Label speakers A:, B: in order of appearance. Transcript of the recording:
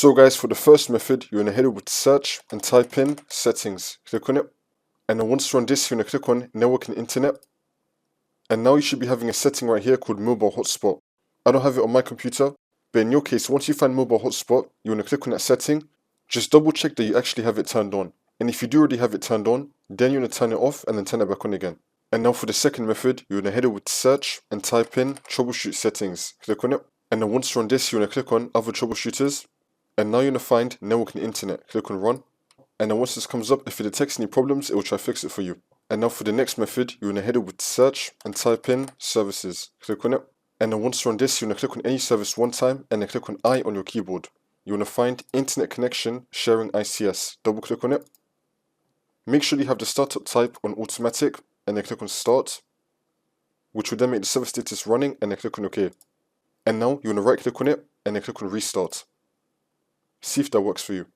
A: So guys, for the first method, you're going to head over to search and type in settings. Click on it. And then once you're on this, you're going to click on network and internet. And now you should be having a setting right here called Mobile Hotspot. I don't have it on my computer, but in your case, once you find Mobile Hotspot, you want to click on that setting. Just double check that you actually have it turned on. And if you do already have it turned on, then you're going to turn it off and then turn it back on again. And now for the second method, you're going to head over to search and type in troubleshoot settings. Click on it. And then once you're on this, you're going to click on other troubleshooters. And now you're going to find network and internet. Click on run. And then once this comes up, if it detects any problems, it will try to fix it for you. And now for the next method, you're going to head over to search and type in services. Click on it. And then once you're on this, you're going to click on any service one time and then click on I on your keyboard. You're going to find internet connection sharing ICS. Double click on it. Make sure you have the startup type on automatic and then click on start, which will then make the server status running and then click on OK. And now you're going to right click on it and then click on restart. See if that works for you.